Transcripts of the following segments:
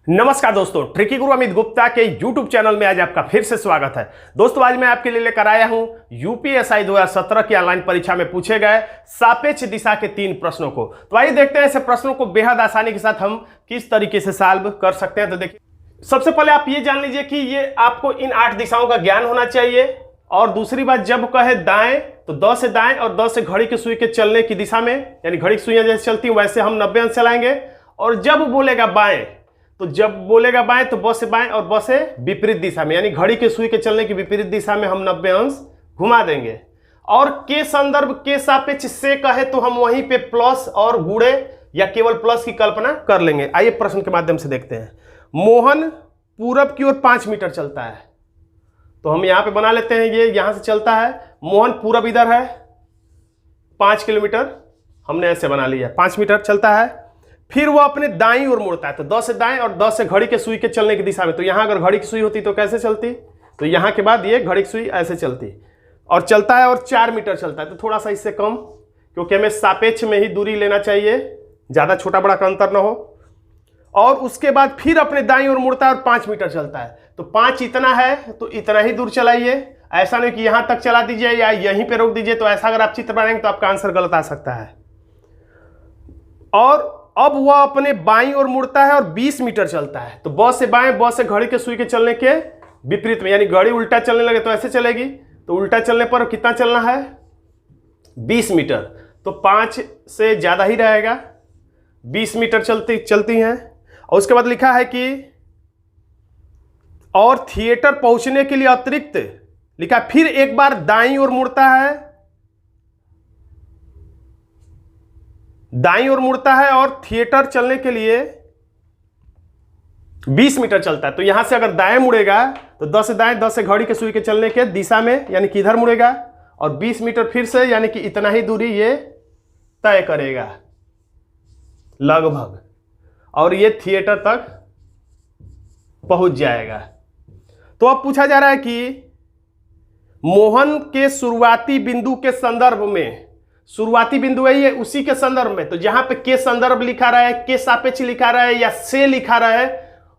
नमस्कार दोस्तों, ट्रिकी गुरु अमित गुप्ता के YouTube चैनल में आज आपका फिर से स्वागत है। दोस्तों आज मैं आपके लिए लेकर आया हूं यूपीएससी 2017 की ऑनलाइन परीक्षा में पूछे गए सापेक्ष दिशा के 3 प्रश्नों को। तो आइए देखते हैं ऐसे प्रश्नों को बेहद आसानी के साथ हम किस तरीके से सॉल्व कर सकते हैं। तो देखिए, सबसे पहले आप ये जान लीजिए कि ये आपको इन 8 दिशाओं का ज्ञान होना चाहिए। और दूसरी बात, जब कहे दाएं तो द से दाएं और द से घड़ी की सुई के चलने की दिशा में, यानी घड़ी की सुइयां जैसे चलती हैं वैसे हम 90 अंश चलाएंगे। और जब बोलेगा बाएं तो जब बोलेगा बाएं तो ब से बाएं और ब से विपरीत दिशा में, यानी घड़ी के सुई के चलने की विपरीत दिशा में हम 90 अंश घुमा देंगे। और के संदर्भ के सापेक्ष से कहे तो हम वहीं पे प्लस और गुणे या केवल प्लस की कल्पना कर लेंगे। आइए प्रश्न के माध्यम से देखते हैं। मोहन पूरब की ओर 5 मीटर चलता है, तो हम यहां पे बना लेते हैं, ये यहां से चलता है। मोहन पूरब इधर है 5 किलोमीटर, हमने ऐसे बना लिया 5 मीटर चलता है। फिर वो अपने दाईं ओर मुड़ता है, तो 10 से दाएं और 10 से घड़ी के सुई के चलने की दिशा में। तो यहां अगर घड़ी की सुई होती तो कैसे चलती, तो यहां के बाद ये घड़ी की सुई ऐसे चलती और चलता है और 4 मीटर चलता है। तो थोड़ा सा इससे कम, क्योंकि हमें सापेक्ष में ही दूरी लेना चाहिए, ज्यादा छोटा बड़ा का अंतर ना हो। और उसके बाद फिर अपने दाईं ओर मुड़ता है और 5 मीटर चलता है। तो 5 इतना है तो इतना ही दूर चलाइए, ऐसा नहीं कि यहां तक चला दीजिए या यहीं पे रोक दीजिए। तो ऐसा अगर आप चित्र बनाएंगे तो आपका आंसर गलत आ सकता है। और अब वह अपने बाईं ओर मुड़ता है और 20 मीटर चलता है। तो ब से बाएं, ब से घड़ी के सुई के चलने के विपरीत में, यानी घड़ी उल्टा चलने लगे तो ऐसे चलेगी। तो उल्टा चलने पर कितना चलना है, 20 मीटर। तो 5 से ज्यादा ही रहेगा, 20 मीटर चलती हैं। और उसके बाद लिखा है कि और थिएटर पहुंचने के लिए अतिरिक्त लिखा, फिर एक बार दाईं ओर मुड़ता है, दाईं ओर मुड़ता है और थिएटर चलने के लिए 20 मीटर चलता है। तो यहां से अगर दाएं मुड़ेगा तो 10 से दाएं, 10 से घड़ी के सुई के चलने के दिशा में, यानी कि इधर मुड़ेगा और 20 मीटर फिर से, यानी कि इतना ही दूरी ये तय करेगा लगभग, और ये थिएटर तक पहुंच जाएगा। तो अब पूछा जा रहा है कि मोहन के शुरुआती बिंदु के संदर्भ में, शुरुआती बिंदु है ये, उसी के संदर्भ में, तो जहां पे के संदर्भ लिखा रहा है, के सापेक्ष लिखा रहा है या से लिखा रहा है,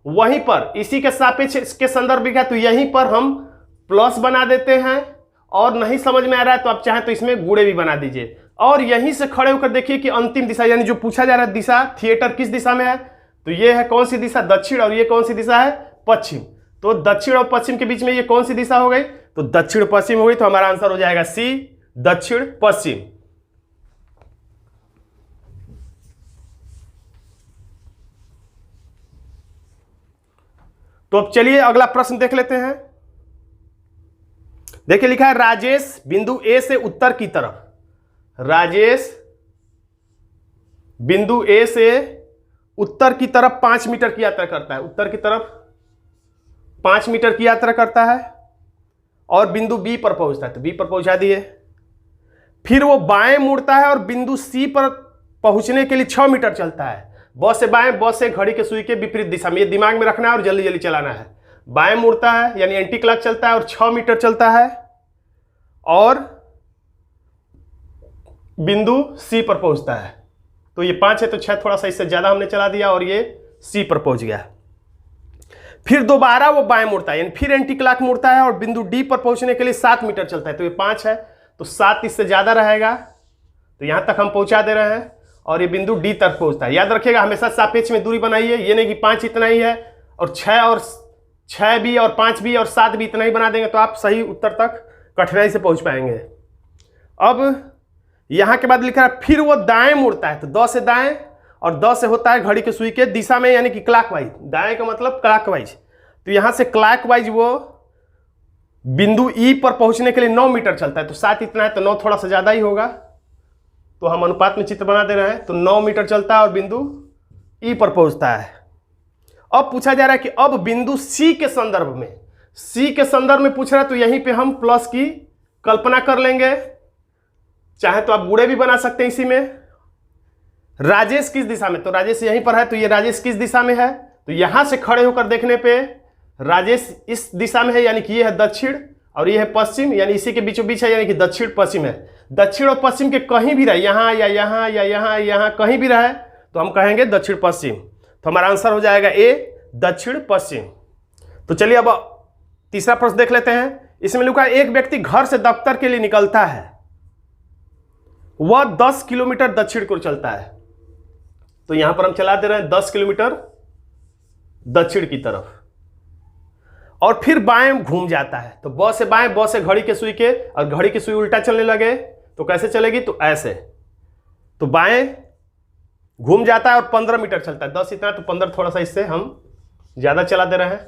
वहीं पर इसी के सापेक्ष के संदर्भ लिखा है तो यहीं पर हम प्लस बना देते हैं। और नहीं समझ में आ रहा है तो आप चाहें तो इसमें गुणे भी बना दीजिए। और यहीं से खड़े होकर देखिए कि अंतिम दिशा, यानी जो पूछा जा रहा है दिशा, थिएटर किस दिशा में है, तो ये है कौन सी दिशा, दक्षिण, और ये कौन सी दिशा है, पश्चिम। तो दक्षिण और पश्चिम के बीच में ये कौन सी दिशा हो गई, तो दक्षिण पश्चिम हो गई। तो हमारा आंसर हो जाएगा सी, दक्षिण पश्चिम। तो अब चलिए अगला प्रश्न देख लेते हैं। देखिए लिखा है, राजेश बिंदु ए से उत्तर की तरफ, राजेश बिंदु ए से उत्तर की तरफ 5 मीटर की यात्रा करता है, उत्तर की तरफ 5 मीटर की यात्रा करता है और बिंदु बी पर पहुंचता है। तो बी पर पहुंचा दिए। फिर वो बाएं मुड़ता है और बिंदु सी पर पहुंचने के लिए 6 मीटर चलता है। ब से बाएं, ब से घड़ी के सुई के विपरीत दिशा में, ये दिमाग में रखना है और जल्दी जल्दी चलाना है। बाएं मुड़ता है यानी एंटी क्लॉक चलता है और 6 मीटर चलता है और बिंदु सी पर पहुंचता है। तो ये 5 है तो 6, थोड़ा सा इससे ज्यादा हमने चला दिया और ये सी पर पहुंच गया। फिर दोबारा वो बाएं मुड़ता है, यानी फिर एंटी क्लॉक मुड़ता है और बिंदु डी पर पहुंचने के लिए 7 मीटर चलता है। तो ये 5 है तो 7 इससे ज्यादा रहेगा, तो यहां तक हम पहुंचा दे रहे हैं और ये बिंदु डी तक पहुंचता है। याद रखिएगा हमेशा सापेक्ष में दूरी बनाइए, ये नहीं कि 5 इतना ही है और 6 भी और 5 भी और 7 भी इतना ही बना देंगे तो आप सही उत्तर तक कठिनाई से पहुंच पाएंगे। अब यहां के बाद लिखा है, फिर वो दाएं मुड़ता है, तो 10 से दाएं और 10 से होता है घड़ी के सुई के दिशा में, यानी कि क्लॉकवाइज। दाएं का मतलब क्लॉकवाइज। तो यहां से क्लॉकवाइज वो बिंदु ई पर पहुंचने के लिए 9 मीटर चलता है। तो 7 इतना है तो 9 थोड़ा सा ज्यादा ही होगा, तो हम अनुपात में चित्र बना दे रहे हैं। तो 9 मीटर चलता है और बिंदु ई पर पहुंचता है। अब पूछा जा रहा है कि अब बिंदु सी के संदर्भ में, सी के संदर्भ में पूछ रहा है तो यहीं पे हम प्लस की कल्पना कर लेंगे, चाहे तो आप गुणे भी बना सकते हैं इसी में। राजेश किस दिशा में, तो राजेश यहीं पर है, तो ये राजेश किस दिशा में है, तो यहां से खड़े होकर देखने पे राजेश इस दिशा में है, यानी कि ये है दक्षिण और ये है पश्चिम, यानी इसी के बीचों बीच है, यानी कि दक्षिण पश्चिम है। दक्षिण और पश्चिम के कहीं भी रहे, यहां या यहां या यहां कहीं भी रहे तो हम कहेंगे दक्षिण पश्चिम। तो हमारा आंसर हो जाएगा ए, दक्षिण पश्चिम। तो चलिए अब तीसरा प्रश्न देख लेते हैं। इसमें लिखा है एक व्यक्ति घर से दफ्तर के लिए निकलता है, वह 10 किलोमीटर दक्षिण की ओर चलता है। तो यहां पर हम चला दे रहे हैं 10 किलोमीटर दक्षिण की तरफ, और फिर बाएं घूम जाता है। तो ब से बाएं, ब से घड़ी के सुई के, और घड़ी की सुई उल्टा चलने लगे तो कैसे चलेगी, तो ऐसे। तो बाएं घूम जाता है और 15 मीटर चलता है। 10 इतना तो 15 थोड़ा सा, इससे हम ज्यादा चला दे रहे हैं।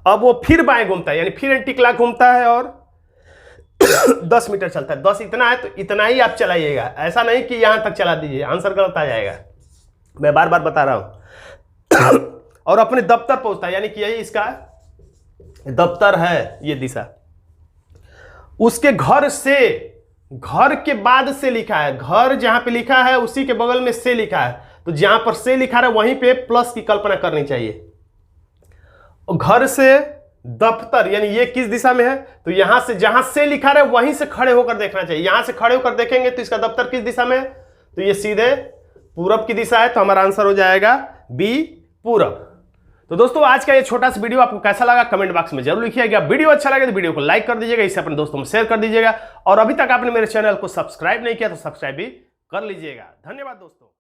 अब वो फिर बाएं घूमता है, यानी फिर एंटी क्लॉक घूमता है और 10 मीटर चलता है। 10 इतना है तो इतना ही आप चलाइएगा, ऐसा नहीं कि यहां तक चला दीजिए, आंसर गलत आ जाएगा। मैं बार बार बता रहा हूं। और अपने दफ्तर पहुंचता है, यानी कि यही इसका दफ्तर है, ये दिशा। उसके घर से, घर के बाद से लिखा है, घर जहां पे लिखा है उसी के बगल में से लिखा है। तो जहां पर से लिखा है वहीं पे प्लस की कल्पना करनी चाहिए। और घर से दफ्तर, यानी ये किस दिशा में है, तो यहां से, जहां से लिखा है वहीं से खड़े होकर देखना चाहिए। यहां से खड़े होकर देखेंगे तो इसका दफ्तर किस दिशा में है, तो ये सीधे पूरब की दिशा है। तो हमारा आंसर हो जाएगा बी, पूरब। तो दोस्तों आज का ये छोटा सा वीडियो आपको कैसा लगा कमेंट बॉक्स में जरूर लिखिएगा। वीडियो अच्छा लगे तो वीडियो को लाइक कर दीजिएगा, इसे अपने दोस्तों में शेयर कर दीजिएगा, और अभी तक आपने मेरे चैनल को सब्सक्राइब नहीं किया तो सब्सक्राइब भी कर लीजिएगा। धन्यवाद दोस्तों।